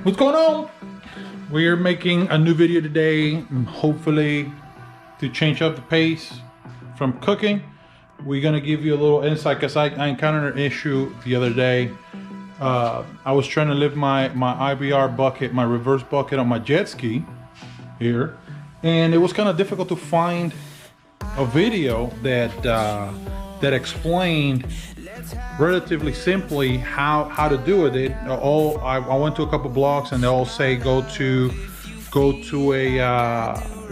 What's going on? We're making a new video today, hopefully to change up the pace from cooking. We're gonna give you a little insight because I encountered an issue the other day. I was trying to lift my IBR bucket, my reverse bucket on my jet ski here, and it was kind of difficult to find a video that explained relatively simply how to do it. I went to a couple blogs and they all say go to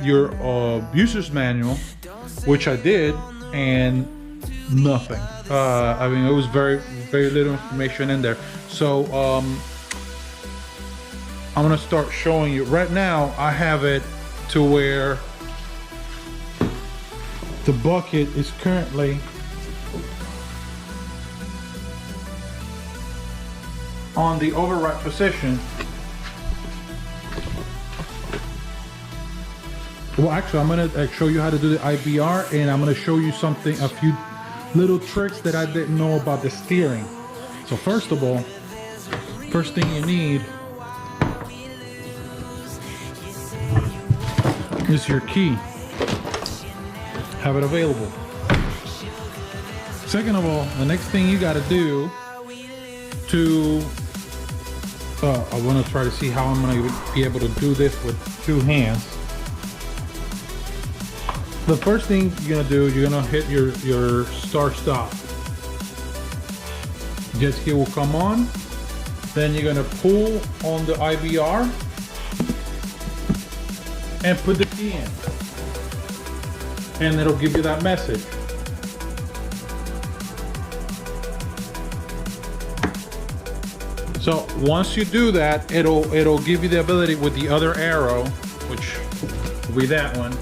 your user's manual, which I did, and nothing. I mean, it was very little information in there. So I'm gonna start showing you right now. I have it to where the bucket is currently on the override position. Well, actually, I'm gonna show you how to do the IBR, and I'm gonna show you a few little tricks that I didn't know about the steering. So first of all, first thing you need is your key. Have it available. Second of all, the next thing you gotta do I want to try to see how I'm going to be able to do this with two hands. The first thing you're going to do, you're going to hit your start stop. Jet ski will come on. Then you're going to pull on the IBR and put the key in. And it'll give you that message. So once you do that, it'll give you the ability with the other arrow, which will be that one,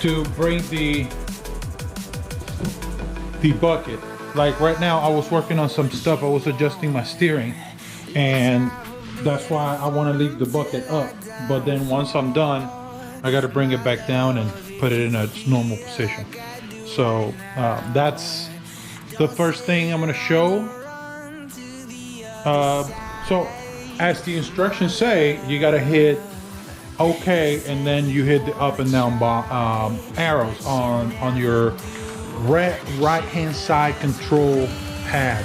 to bring the bucket. Like right now, I was working on some stuff. I was adjusting my steering, and that's why I want to leave the bucket up. But then once I'm done, I got to bring it back down and put it in its normal position. So that's the first thing I'm going to show. So as the instructions say, you gotta hit OK, and then you hit the up and down arrows on your right hand side control pad.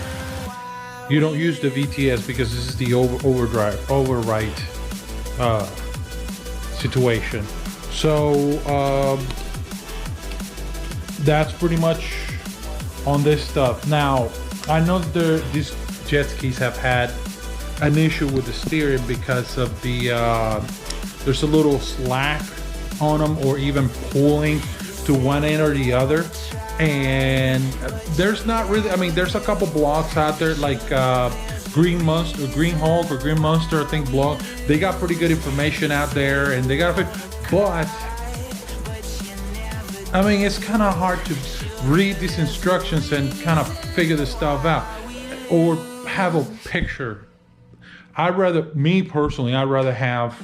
You don't use the VTS because this is the override situation. So that's pretty much on this stuff. Now I know these jet skis have had an issue with the steering because of the there's a little slack on them, or even pulling to one end or the other, and there's not really, I mean, there's a couple blogs out there like Green Hulk or Green Monster, I think, blog. They got pretty good information out there, and they got, but I mean, it's kind of hard to read these instructions and kind of figure this stuff out or have a picture. Me personally, I'd rather have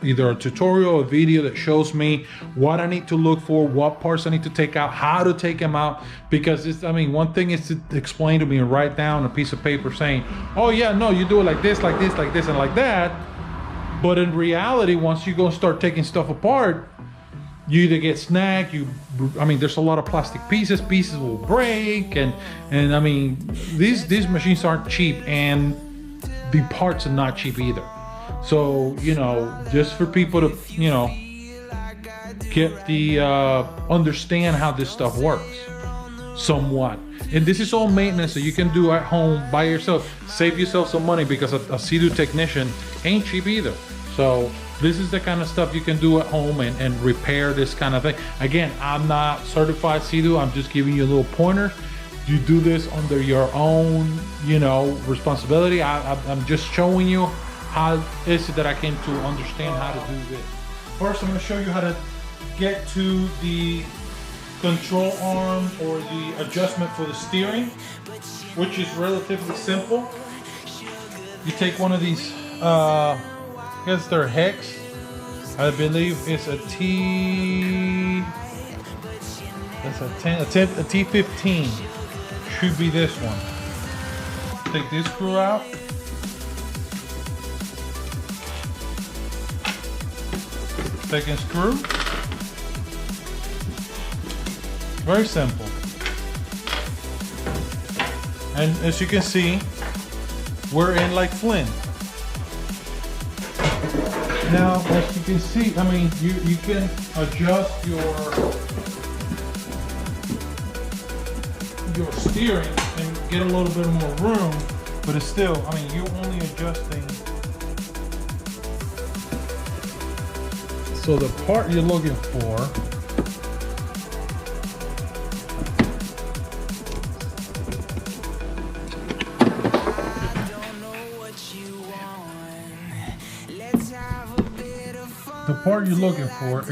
either a tutorial or a video that shows me what I need to look for, what parts I need to take out, how to take them out. Because it's, I mean, one thing is to explain to me and write down a piece of paper saying, oh yeah, no, you do it like this, like this, like this, and like that. But in reality, once you go start taking stuff apart, you either get snagged, I mean, there's a lot of plastic pieces will break, and I mean, these machines aren't cheap, and the parts are not cheap either. So, you know, just for people to, you know, get the understand how this stuff works somewhat. And this is all maintenance that you can do at home by yourself. Save yourself some money, because a Seadoo technician ain't cheap either. So this is the kind of stuff you can do at home and repair this kind of thing. Again, I'm not certified Seadoo. I'm just giving you a little pointer. You do this under your own, you know, responsibility. I'm just showing you how is it that I came to understand how to do this. First, I'm going to show you how to get to the control arm or the adjustment for the steering, which is relatively simple. You take one of these, I guess they're hex. I believe it's a T15. Should be this one. take this screw out. Second screw. Very simple. And as you can see, we're in like Flint. Now, as you can see, I mean, you can adjust your steering and get a little bit more room, but it's still, I mean, you're only adjusting. So the part you're looking for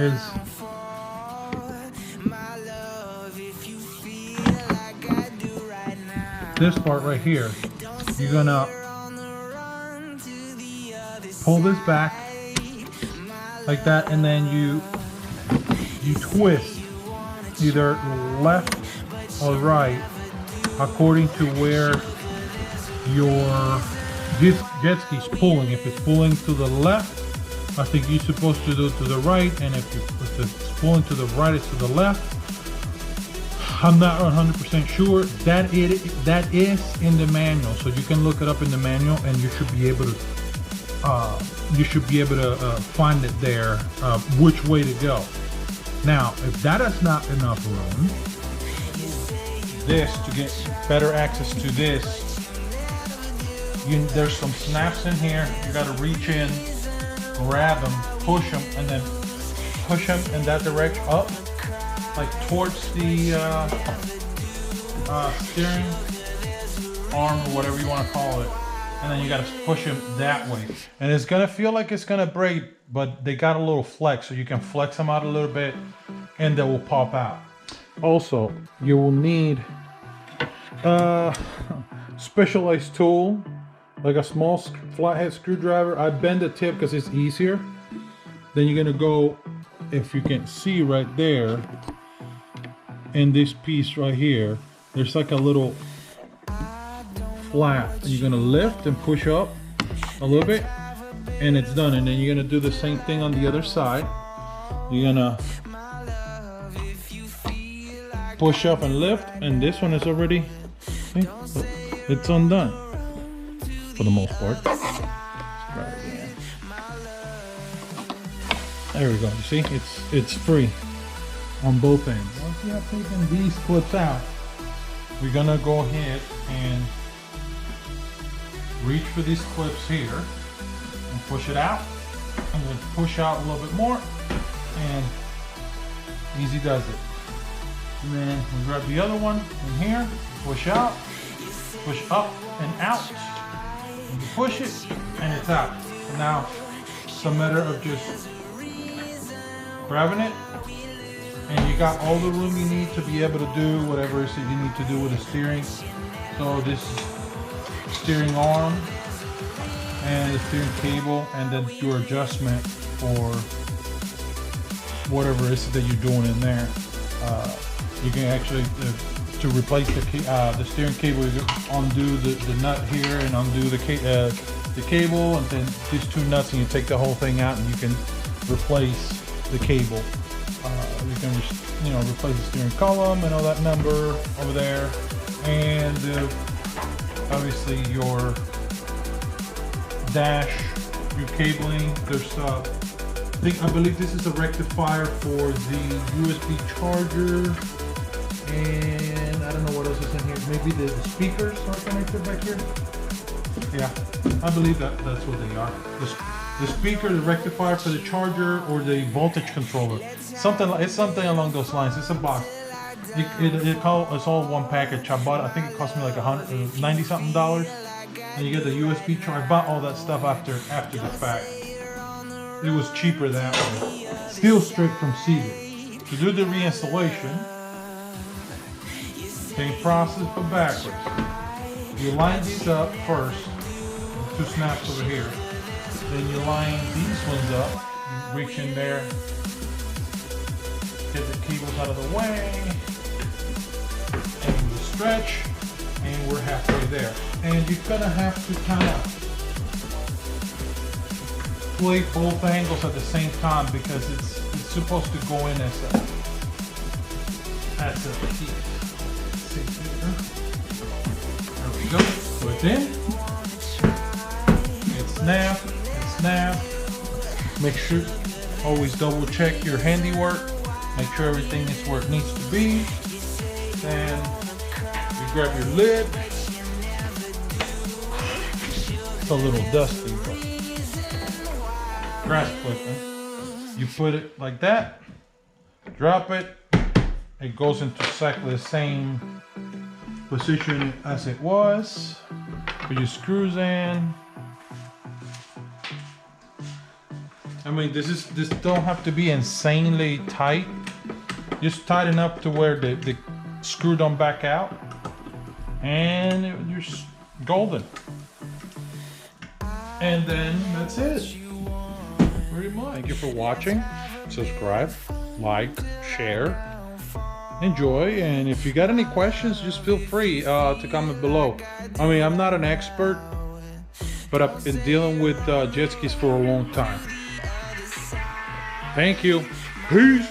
is this part right here. You're gonna pull this back like that, and then you twist either left or right according to where your jet ski's pulling. If it's pulling to the left, I think you're supposed to do it to the right, and if it's pulling to the right, it's to the left. I'm not 100% sure. That is in the manual, so you can look it up in the manual, and you should be able to find it there, which way to go. Now, if that is not enough room, this, to get better access to this, there's some snaps in here. You got to reach in, grab them, push them, and then push them in that direction up, like towards the steering arm or whatever you want to call it. And then you got to push them that way. And it's going to feel like it's going to break, but they got a little flex, so you can flex them out a little bit and they will pop out. Also, you will need a specialized tool, like a small flathead screwdriver. I bend the tip because it's easier. Then you're going to go, if you can see right there, in this piece right here, there's like a little flap. You're gonna lift and push up a little bit, and it's done. And then you're gonna do the same thing on the other side. You're gonna push up and lift, and this one is already, see, it's undone for the most part. There we go. You see, it's free on both ends. Once you have taken these clips out, we're gonna go ahead and reach for these clips here and push it out, and then push out a little bit more, and easy does it. And then we grab the other one in here, push out, push up and out, and you push it, and it's out. So now it's a matter of just grabbing it, and you got all the room you need to be able to do whatever it is that you need to do with the steering. So this steering arm and the steering cable, and then your adjustment for whatever it is that you're doing in there. You can actually, to replace the steering cable, you undo the nut here and undo the cable, and then these two nuts, and you take the whole thing out, and you can replace the cable. You can replace the steering column and all that number over there, and obviously your dash, your cabling. There's I believe this is a rectifier for the USB charger, and I don't know what else is in here. Maybe the speakers are connected back here. Yeah, I believe that's what they are. The speaker, the rectifier for the charger, or the voltage controller. It's something along those lines. It's a box. It's all one package. I bought it. I think it cost me like $90 something, and you get the USB charger. I bought all that stuff after the fact. It was cheaper that way. Still straight from Seadoo. To do the reinstallation, same process but backwards. You line these up first, two snaps over here. Then you line these ones up. You reach in there, get the cables out of the way, and you stretch, and we're halfway there. And you're gonna have to kind of play both angles at the same time because it's supposed to go in as a piece. There we go. Put it in. It snap. Make sure, always double check your handiwork. Make sure everything is where it needs to be. Then you grab your lid. It's a little dusty, but grass clipping. You put it like that. Drop it. It goes into exactly the same position as it was. Put your screws in. I mean, this don't have to be insanely tight. Just tight enough to where the screw don't back out, and you're golden. And then that's it. Pretty much. Thank you for watching. Subscribe, like, share, enjoy, and if you got any questions, just feel free to comment below. I mean, I'm not an expert, but I've been dealing with jet skis for a long time. Thank you. Peace.